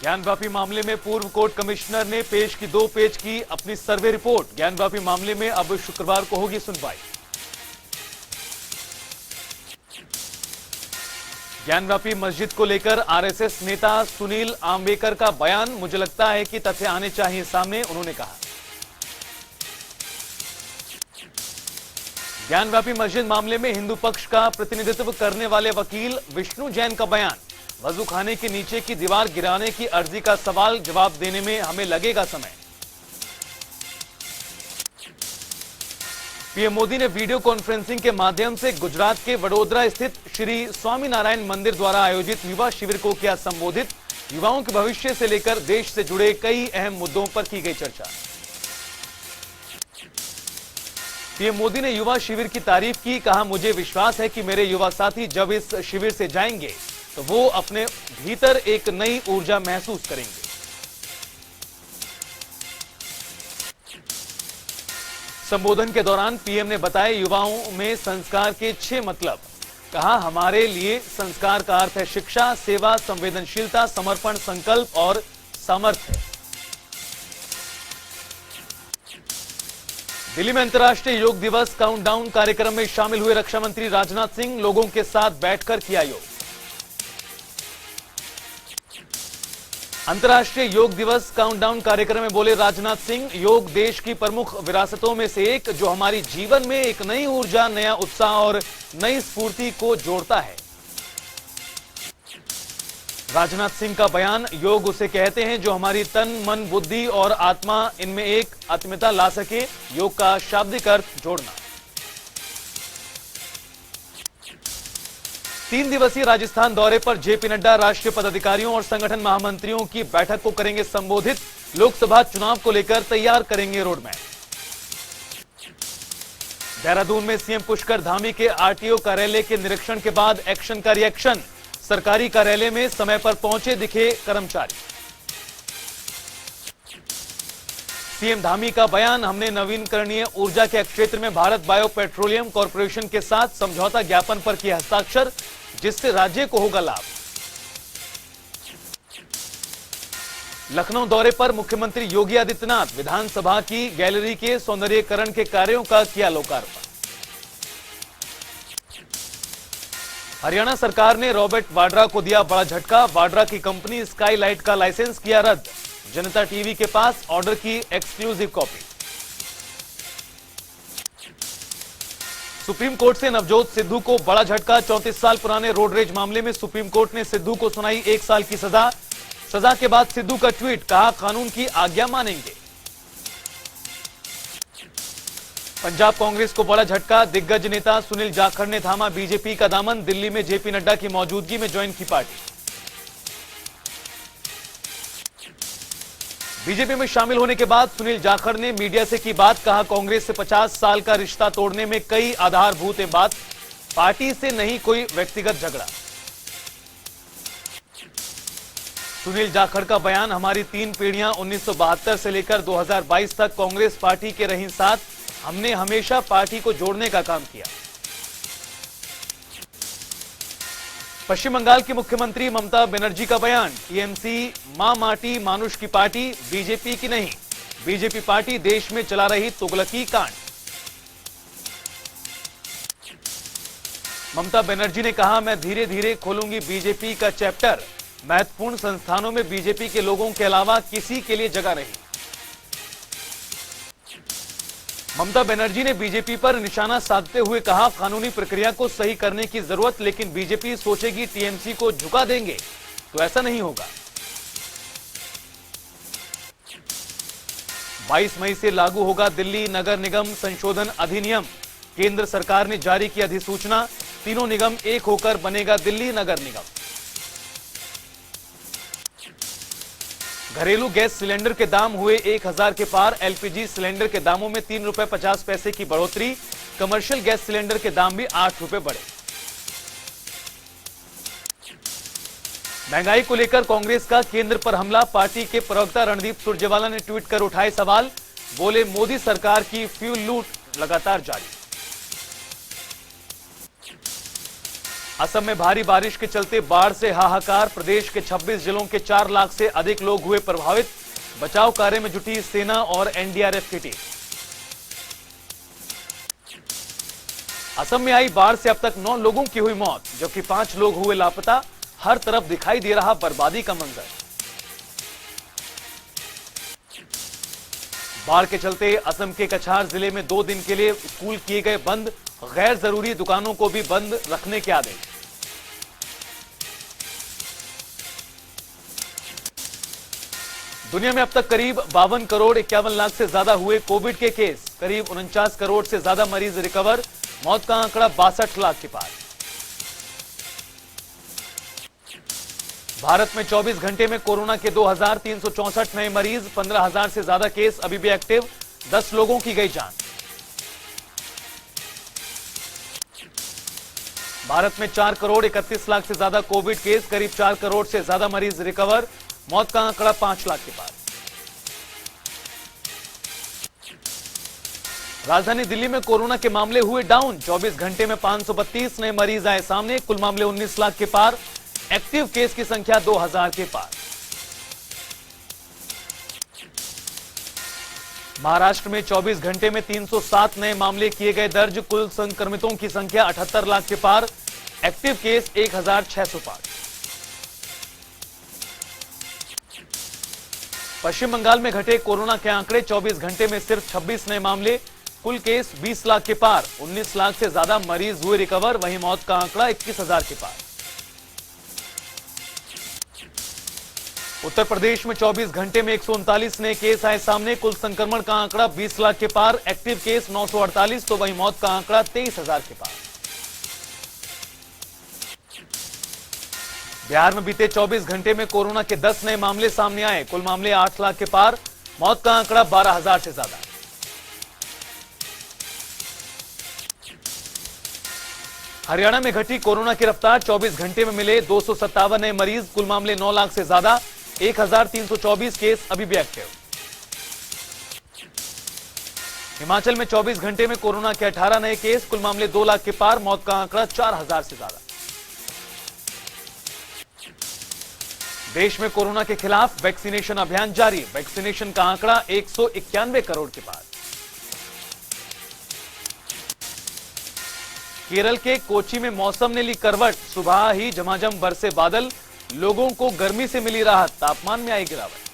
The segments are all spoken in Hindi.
ज्ञानवापी मामले में पूर्व कोर्ट कमिश्नर ने पेश की 2 पेज की अपनी सर्वे रिपोर्ट। ज्ञानवापी मामले में अब शुक्रवार को होगी सुनवाई। ज्ञानवापी मस्जिद को लेकर आरएसएस नेता सुनील आम्बेकर का बयान, मुझे लगता है कि तथ्य आने चाहिए सामने, उन्होंने कहा। ज्ञानवापी मस्जिद मामले में हिंदू पक्ष का प्रतिनिधित्व करने वाले वकील विष्णु जैन का बयान, वजू खाने के नीचे की दीवार गिराने की अर्जी का सवाल जवाब देने में हमें लगेगा समय। पीएम मोदी ने वीडियो कॉन्फ्रेंसिंग के माध्यम से गुजरात के वडोदरा स्थित श्री स्वामीनारायण मंदिर द्वारा आयोजित युवा शिविर को किया संबोधित। युवाओं के भविष्य से लेकर देश से जुड़े कई अहम मुद्दों पर की गई चर्चा। पीएम मोदी ने युवा शिविर की तारीफ की, कहा मुझे विश्वास है कि मेरे युवा साथी जब इस शिविर से जाएंगे तो वो अपने भीतर एक नई ऊर्जा महसूस करेंगे। संबोधन के दौरान पीएम ने बताया युवाओं में संस्कार के 6 मतलब। कहा हमारे लिए संस्कार का अर्थ है शिक्षा, सेवा, संवेदनशीलता, समर्पण, संकल्प और सामर्थ्य। दिल्ली में अंतर्राष्ट्रीय योग दिवस काउंटडाउन कार्यक्रम में शामिल हुए रक्षा मंत्री राजनाथ सिंह, लोगों के साथ बैठकर किया योग। अंतर्राष्ट्रीय योग दिवस काउंटडाउन कार्यक्रम में बोले राजनाथ सिंह, योग देश की प्रमुख विरासतों में से एक जो हमारी जीवन में एक नई ऊर्जा, नया उत्साह और नई स्फूर्ति को जोड़ता है। राजनाथ सिंह का बयान, योग उसे कहते हैं जो हमारी तन, मन, बुद्धि और आत्मा इनमें एक आत्मीयता ला सके। योग का शाब्दिक अर्थ जोड़ना। 3 दिवसीय राजस्थान दौरे पर जेपी नड्डा राष्ट्रीय पदाधिकारियों और संगठन महामंत्रियों की बैठक को करेंगे संबोधित। लोकसभा चुनाव को लेकर तैयार करेंगे रोडमैप। देहरादून में सीएम पुष्कर धामी के आरटीओ कार्यालय के निरीक्षण के बाद एक्शन का रिएक्शन। सरकारी कार्यालय में समय पर पहुंचे दिखे कर्मचारी। सीएम धामी का बयान, हमने नवीनकरणीय ऊर्जा के क्षेत्र में भारत बायो पेट्रोलियम कॉर्पोरेशन के साथ समझौता ज्ञापन पर किया हस्ताक्षर, जिससे राज्य को होगा लाभ। लखनऊ दौरे पर मुख्यमंत्री योगी आदित्यनाथ, विधानसभा की गैलरी के सौंदर्यीकरण के कार्यों का किया लोकार्पण। हरियाणा सरकार ने रॉबर्ट वाड्रा को दिया बड़ा झटका। वाड्रा की कंपनी स्काईलाइट का लाइसेंस किया रद्द। जनता टीवी के पास ऑर्डर की एक्सक्लूसिव कॉपी। सुप्रीम कोर्ट से नवजोत सिद्धू को बड़ा झटका। 34 साल पुराने रोड रेज मामले में सुप्रीम कोर्ट ने सिद्धू को सुनाई 1 साल की सजा। सजा के बाद सिद्धू का ट्वीट, कहा कानून की आज्ञा मानेंगे। पंजाब कांग्रेस को बड़ा झटका। दिग्गज नेता सुनील जाखड़ ने थामा बीजेपी का दामन। दिल्ली में जेपी नड्डा की मौजूदगी में ज्वाइन की पार्टी। बीजेपी में शामिल होने के बाद सुनील जाखड़ ने मीडिया से की बात, कहा कांग्रेस से 50 साल का रिश्ता तोड़ने में कई आधारभूत है बात, पार्टी से नहीं कोई व्यक्तिगत झगड़ा। सुनील जाखड़ का बयान, हमारी 3 पीढ़ियां 1972 से लेकर 2022 तक कांग्रेस पार्टी के रही साथ, हमने हमेशा पार्टी को जोड़ने का काम किया। पश्चिम बंगाल की मुख्यमंत्री ममता बनर्जी का बयान, टीएमसी मां माटी मानुष की पार्टी, बीजेपी की नहीं। बीजेपी पार्टी देश में चला रही तुगलकी कांड। ममता बनर्जी ने कहा, मैं धीरे धीरे खोलूंगी बीजेपी का चैप्टर। महत्वपूर्ण संस्थानों में बीजेपी के लोगों के अलावा किसी के लिए जगह नहीं। ममता बनर्जी ने बीजेपी पर निशाना साधते हुए कहा, कानूनी प्रक्रिया को सही करने की जरूरत, लेकिन बीजेपी सोचेगी टीएमसी को झुका देंगे तो ऐसा नहीं होगा। 22 मई से लागू होगा दिल्ली नगर निगम संशोधन अधिनियम। केंद्र सरकार ने जारी की अधिसूचना। तीनों निगम एक होकर बनेगा दिल्ली नगर निगम। घरेलू गैस सिलेंडर के दाम हुए 1000 के पार। एलपीजी सिलेंडर के दामों में 3 रुपए 50 पैसे की बढ़ोतरी। कमर्शियल गैस सिलेंडर के दाम भी 8 रुपए बढ़े। महंगाई को लेकर कांग्रेस का केंद्र पर हमला। पार्टी के प्रवक्ता रणदीप सुरजेवाला ने ट्वीट कर उठाए सवाल, बोले मोदी सरकार की फ्यूल लूट लगातार जारी। असम में भारी बारिश के चलते बाढ़ से हाहाकार। प्रदेश के 26 जिलों के 4 लाख से अधिक लोग हुए प्रभावित। बचाव कार्य में जुटी सेना और एनडीआरएफ की टीम। असम में आई बाढ़ से अब तक 9 लोगों की हुई मौत, जबकि 5 लोग हुए लापता। हर तरफ दिखाई दे रहा बर्बादी का मंजर। बाढ़ के चलते असम के कछार जिले में 2 दिन के लिए स्कूल किए गए बंद। गैर जरूरी दुकानों को भी बंद रखने के आदेश। दुनिया में अब तक करीब 52 करोड़ 51 लाख से ज्यादा हुए कोविड के केस। करीब 49 करोड़ से ज्यादा मरीज रिकवर। मौत का आंकड़ा 62 लाख के पार। भारत में 24 घंटे में कोरोना के 2364 नए मरीज। 15,000 से ज्यादा केस अभी भी एक्टिव। 10 लोगों की गई जान। भारत में 4 करोड़ 31 लाख से ज्यादा कोविड केस। करीब 4 करोड़ से ज्यादा मरीज रिकवर। मौत का आंकड़ा 5 लाख के पार। राजधानी दिल्ली में कोरोना के मामले हुए डाउन। 24 घंटे में 532 नए मरीज आए सामने। कुल मामले 19 लाख के पार। एक्टिव केस की संख्या 2000 के पार। महाराष्ट्र में 24 घंटे में 307 नए मामले किए गए दर्ज। कुल संक्रमितों की संख्या 78 लाख के पार। Active case 1605। पश्चिम बंगाल में घटे कोरोना के आंकड़े। 24 घंटे में सिर्फ 26 नए मामले। कुल केस 20 लाख के पार। 19 लाख से ज्यादा मरीज हुए रिकवर। वहीं मौत का आंकड़ा 21,000 के पार। उत्तर प्रदेश में 24 घंटे में 139 नए केस आए सामने। कुल संक्रमण का आंकड़ा 20 लाख के पार। Active case 948। तो वहीं मौत का आंकड़ा 23,000 के पार। बिहार में बीते 24 घंटे में कोरोना के 10 नए मामले सामने आए। कुल मामले 8 लाख के पार। मौत का आंकड़ा 12,000 से ज्यादा। हरियाणा में घटी कोरोना की रफ्तार। 24 घंटे में मिले 257 नए मरीज। कुल मामले 9 लाख से ज्यादा। 1324 केस अभी भी एक्टिव। हिमाचल में 24 घंटे में कोरोना के 18 नए केस। कुल मामले 2 लाख के पार। मौत का आंकड़ा 4000 से ज्यादा। देश में कोरोना के खिलाफ वैक्सीनेशन अभियान जारी। वैक्सीनेशन का आंकड़ा 191 करोड़ के पार। केरल के कोची में मौसम ने ली करवट। सुबह ही झमाझम बरसे बादल। लोगों को गर्मी से मिली राहत। तापमान में आई गिरावट।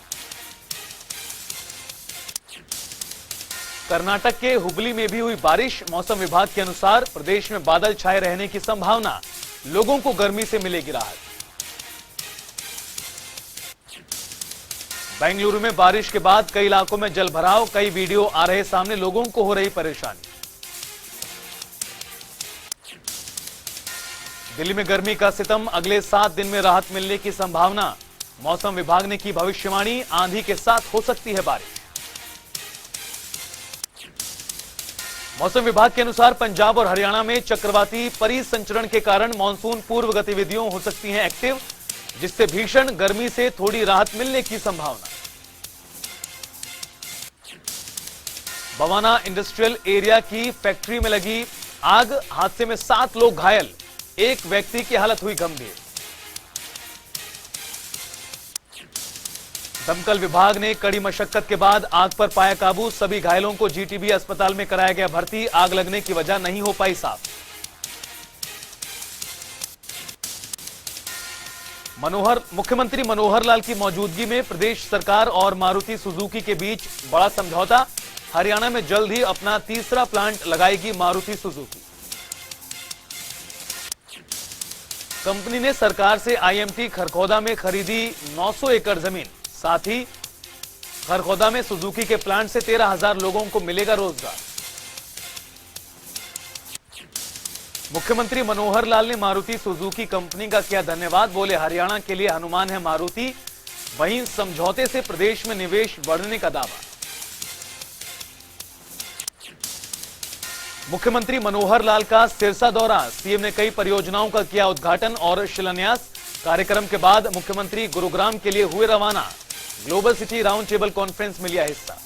कर्नाटक के हुबली में भी हुई बारिश। मौसम विभाग के अनुसार प्रदेश में बादल छाए रहने की संभावना। लोगों को गर्मी से मिलेगी राहत। बेंगलुरु में बारिश के बाद कई इलाकों में जलभराव। कई वीडियो आ रहे सामने। लोगों को हो रही परेशानी। दिल्ली में गर्मी का सितम। अगले 7 दिन में राहत मिलने की संभावना। मौसम विभाग ने की भविष्यवाणी। आंधी के साथ हो सकती है बारिश। मौसम विभाग के अनुसार पंजाब और हरियाणा में चक्रवाती परिसंचरण के कारण मानसून पूर्व गतिविधियों हो सकती हैं एक्टिव, जिससे भीषण गर्मी से थोड़ी राहत मिलने की संभावना। बवाना इंडस्ट्रियल एरिया की फैक्ट्री में लगी आग। हादसे में 7 लोग घायल। एक व्यक्ति की हालत हुई गंभीर। दमकल विभाग ने कड़ी मशक्कत के बाद आग पर पाया काबू। सभी घायलों को जीटीबी अस्पताल में कराया गया भर्ती। आग लगने की वजह नहीं हो पाई साफ। मुख्यमंत्री मनोहर लाल की मौजूदगी में प्रदेश सरकार और मारुति सुजुकी के बीच बड़ा समझौता। हरियाणा में जल्द ही अपना तीसरा प्लांट लगाएगी मारुति सुजुकी। कंपनी ने सरकार से आईएमटी खरखौदा में खरीदी 900 एकड़ जमीन। साथ ही खरखौदा में सुजुकी के प्लांट से 13,000 लोगों को मिलेगा रोजगार। मुख्यमंत्री मनोहर लाल ने मारुति सुजुकी कंपनी का किया धन्यवाद। बोले हरियाणा के लिए हनुमान है मारुति। वहीं समझौते से प्रदेश में निवेश बढ़ने का दावा। मुख्यमंत्री मनोहर लाल का सिरसा दौरा। सीएम ने कई परियोजनाओं का किया उद्घाटन और शिलान्यास। कार्यक्रम के बाद मुख्यमंत्री गुरुग्राम के लिए हुए रवाना। Global city round table conference में लिया हिस्सा।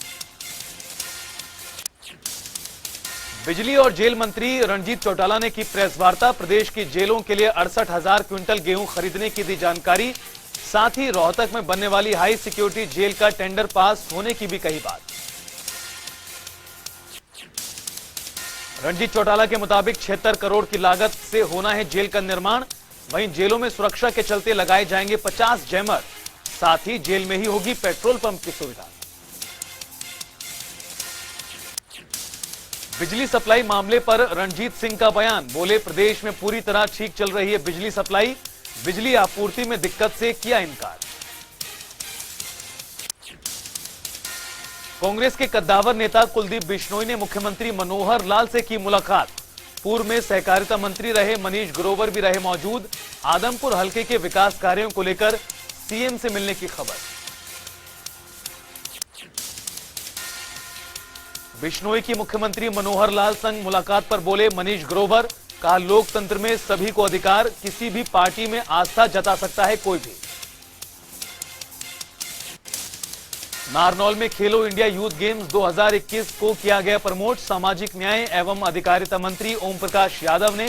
बिजली और जेल मंत्री रणजीत चौटाला ने की प्रेस वार्ता। प्रदेश की जेलों के लिए 68,000 क्विंटल गेहूं खरीदने की दी जानकारी। साथ ही रोहतक में बनने वाली हाई सिक्योरिटी जेल का टेंडर पास होने की भी कही बात। रणजीत चौटाला के मुताबिक 76 करोड़ की लागत से होना है जेल का निर्माण। वहीं जेलों में सुरक्षा के चलते लगाए जाएंगे 50 जैमर। साथ ही जेल में ही होगी पेट्रोल पंप की सुविधा। बिजली सप्लाई मामले पर रणजीत सिंह का बयान। बोले, प्रदेश में पूरी तरह ठीक चल रही है बिजली सप्लाई। बिजली आपूर्ति में दिक्कत से किया इनकार। कांग्रेस के कद्दावर नेता कुलदीप बिश्नोई ने मुख्यमंत्री मनोहर लाल से की मुलाकात। पूर्व में सहकारिता मंत्री रहे मनीष ग्रोवर भी रहे मौजूद। आदमपुर हलके के विकास कार्यों को लेकर सीएम से मिलने की खबर। बिश्नोई की मुख्यमंत्री मनोहर लाल संग मुलाकात पर बोले मनीष ग्रोवर। कहा, लोकतंत्र में सभी को अधिकार, किसी भी पार्टी में आस्था जता सकता है कोई भी। नारनौल में खेलो इंडिया यूथ गेम्स 2021 को किया गया प्रमोट। सामाजिक न्याय एवं अधिकारिता मंत्री ओम प्रकाश यादव ने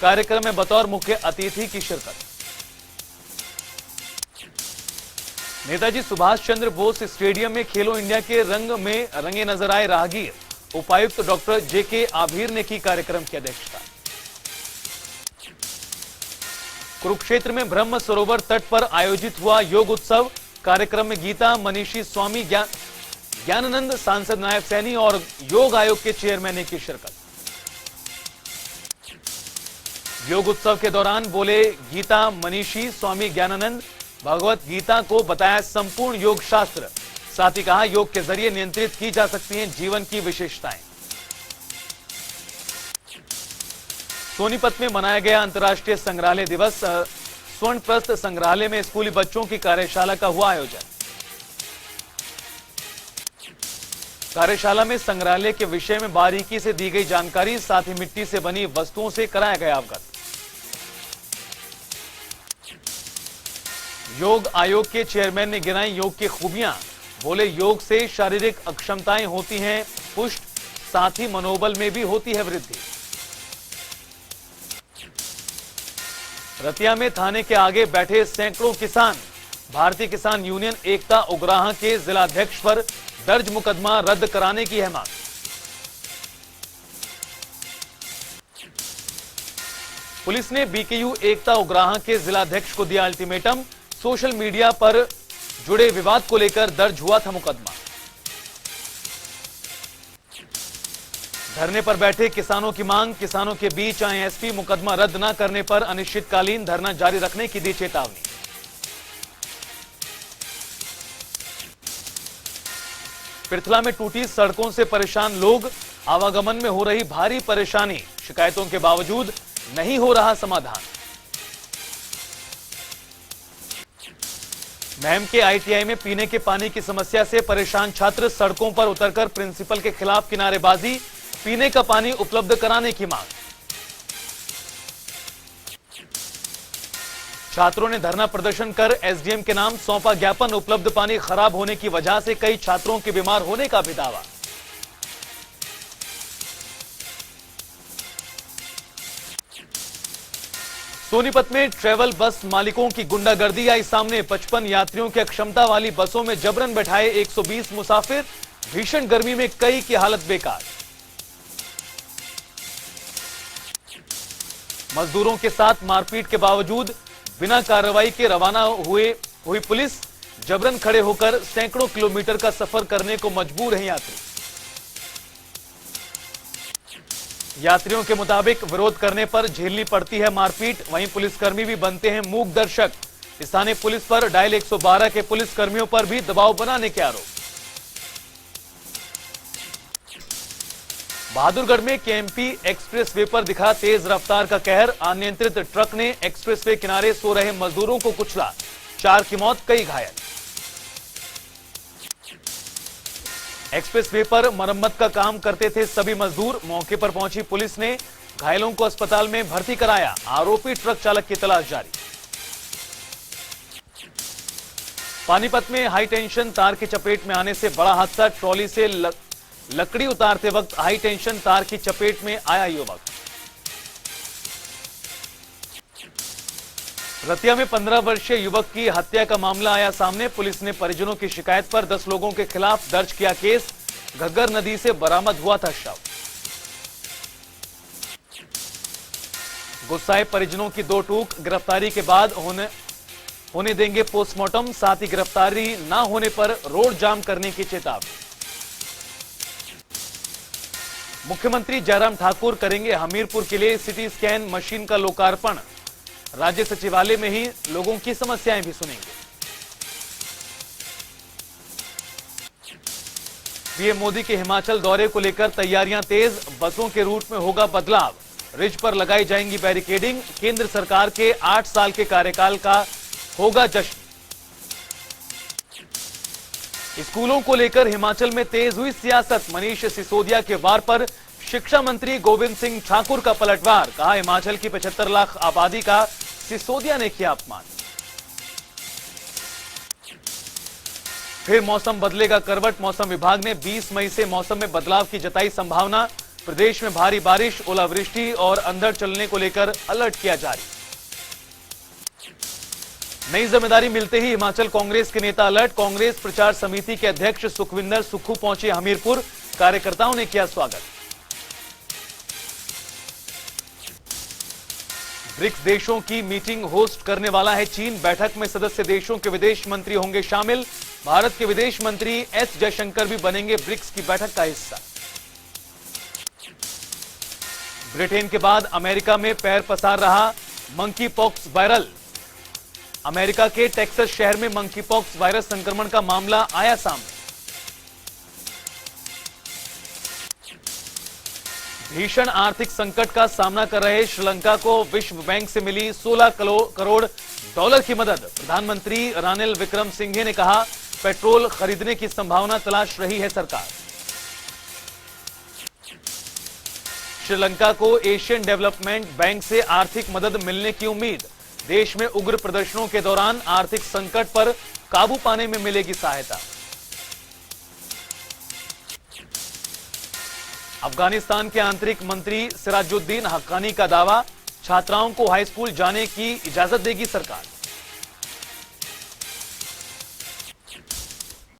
कार्यक्रम में बतौर मुख्य अतिथि की शिरकत। नेताजी सुभाष चंद्र बोस स्टेडियम में खेलो इंडिया के रंग में रंगे नजर आए राहगीर। उपायुक्त डॉक्टर जेके आभीर ने की कार्यक्रम की अध्यक्षता। कुरुक्षेत्र में ब्रह्म सरोवर तट पर आयोजित हुआ योग उत्सव। कार्यक्रम में गीता मनीषी स्वामी ज्ञानानंद, सांसद नायब सैनी और योग आयोग के चेयरमैन ने की शिरकत। योग उत्सव के दौरान बोले गीता मनीषी स्वामी ज्ञानानंद। भगवत गीता को बताया संपूर्ण योग शास्त्र। साथ ही कहा, योग के जरिए नियंत्रित की जा सकती हैं जीवन की विशेषताएं। सोनीपत में मनाया गया अंतर्राष्ट्रीय संग्रहालय दिवस। स्वर्णप्रस्थ संग्रहालय में स्कूली बच्चों की कार्यशाला का हुआ आयोजन। कार्यशाला में संग्रहालय के विषय में बारीकी से दी गई जानकारी। साथ ही मिट्टी से बनी वस्तुओं से कराया गया अवगत। योग आयोग के चेयरमैन ने गिनाई योग की खूबियां। बोले, योग से शारीरिक अक्षमताएं होती हैं पुष्ट, साथ ही मनोबल में भी होती है वृद्धि। रतिया में थाने के आगे बैठे सैकड़ों किसान। भारतीय किसान यूनियन एकता उग्राह के जिलाध्यक्ष पर दर्ज मुकदमा रद्द कराने की है मांग। पुलिस ने बीकेयू एकता उग्राह के जिलाध्यक्ष को दिया अल्टीमेटम। सोशल मीडिया पर जुड़े विवाद को लेकर दर्ज हुआ था मुकदमा। धरने पर बैठे किसानों की मांग। किसानों के बीच आए एसपी। मुकदमा रद्द न करने पर अनिश्चितकालीन धरना जारी रखने की दी चेतावनी। पृथला में टूटी सड़कों से परेशान लोग। आवागमन में हो रही भारी परेशानी। शिकायतों के बावजूद नहीं हो रहा समाधान। महम के आईटीआई में पीने के पानी की समस्या से परेशान छात्र। सड़कों पर उतरकर प्रिंसिपल के खिलाफ किनारेबाजी। पीने का पानी उपलब्ध कराने की मांग। छात्रों ने धरना प्रदर्शन कर एसडीएम के नाम सौंपा ज्ञापन। उपलब्ध पानी खराब होने की वजह से कई छात्रों के बीमार होने का भी दावा। सोनीपत में ट्रैवल बस मालिकों की गुंडागर्दी आई सामने। 55 यात्रियों की क्षमता वाली बसों में जबरन बैठाए 120 मुसाफिर। भीषण गर्मी में कई की हालत बेकार। मजदूरों के साथ मारपीट के बावजूद बिना कार्रवाई के रवाना हुई पुलिस। जबरन खड़े होकर सैकड़ों किलोमीटर का सफर करने को मजबूर हैं यात्री। यात्रियों के मुताबिक विरोध करने पर झेलनी पड़ती है मारपीट। वहीं पुलिसकर्मी भी बनते हैं मूक दर्शक। स्थानीय पुलिस पर डायल 112 के पुलिसकर्मियों पर भी दबाव बनाने के आरोप। बहादुरगढ़ में केएमपी एक्सप्रेसवे पर दिखा तेज रफ्तार का कहर। अनियंत्रित ट्रक ने एक्सप्रेसवे किनारे सो रहे मजदूरों को कुचला। 4 की मौत, कई घायल। एक्सप्रेसवे पर मरम्मत का काम करते थे सभी मजदूर। मौके पर पहुंची पुलिस ने घायलों को अस्पताल में भर्ती कराया। आरोपी ट्रक चालक की तलाश जारी। पानीपत में हाई टेंशन तार की चपेट में आने से बड़ा हादसा। ट्रॉली से लकड़ी उतारते वक्त हाई टेंशन तार की चपेट में आया युवक। रतिया में 15 वर्षीय युवक की हत्या का मामला आया सामने। पुलिस ने परिजनों की शिकायत पर 10 लोगों के खिलाफ दर्ज किया केस। घग्गर नदी से बरामद हुआ था शव। गुस्साए परिजनों की दो टूक। गिरफ्तारी के बाद होने देंगे पोस्टमार्टम। साथ ही गिरफ्तारी न होने पर रोड जाम करने की चेतावनी। मुख्यमंत्री जयराम ठाकुर करेंगे हमीरपुर के लिए सिटी स्कैन मशीन का लोकार्पण। राज्य सचिवालय में ही लोगों की समस्याएं भी सुनेंगे। पीएम मोदी के हिमाचल दौरे को लेकर तैयारियां तेज। बसों के रूट में होगा बदलाव। रिज पर लगाई जाएंगी बैरिकेडिंग। केंद्र सरकार के 8 साल के कार्यकाल का होगा जश्न। स्कूलों को लेकर हिमाचल में तेज हुई सियासत। मनीष सिसोदिया के वार पर शिक्षा मंत्री गोविंद सिंह ठाकुर का पलटवार। कहा हिमाचल की 75 लाख आबादी का सिसोदिया ने किया अपमान। फिर मौसम बदलेगा करवट। मौसम विभाग ने 20 मई से मौसम में बदलाव की जताई संभावना। प्रदेश में भारी बारिश, ओलावृष्टि और अंधड़ चलने को लेकर अलर्ट किया जारी। नई जिम्मेदारी मिलते ही हिमाचल कांग्रेस के नेता अलर्ट। कांग्रेस प्रचार समिति के अध्यक्ष सुखविंदर सुक्खू पहुंचे हमीरपुर। कार्यकर्ताओं ने किया स्वागत। ब्रिक्स देशों की मीटिंग होस्ट करने वाला है चीन। बैठक में सदस्य देशों के विदेश मंत्री होंगे शामिल। भारत के विदेश मंत्री एस जयशंकर भी बनेंगे ब्रिक्स की बैठक का हिस्सा। ब्रिटेन के बाद अमेरिका में पैर पसार रहा मंकी पॉक्स वायरल। अमेरिका के टेक्सास शहर में मंकी पॉक्स वायरस संक्रमण का मामला आया सामने। भीषण आर्थिक संकट का सामना कर रहे श्रीलंका को विश्व बैंक से मिली 16 करोड़ डॉलर की मदद। प्रधानमंत्री रानिल विक्रमसिंघे ने कहा पेट्रोल खरीदने की संभावना तलाश रही है सरकार। श्रीलंका को एशियन डेवलपमेंट बैंक से आर्थिक मदद मिलने की उम्मीद। देश में उग्र प्रदर्शनों के दौरान आर्थिक संकट पर काबू पाने में मिलेगी सहायता। अफगानिस्तान के आंतरिक मंत्री सिराजुद्दीन हक्कानी का दावा, छात्राओं को हाई स्कूल जाने की इजाजत देगी सरकार।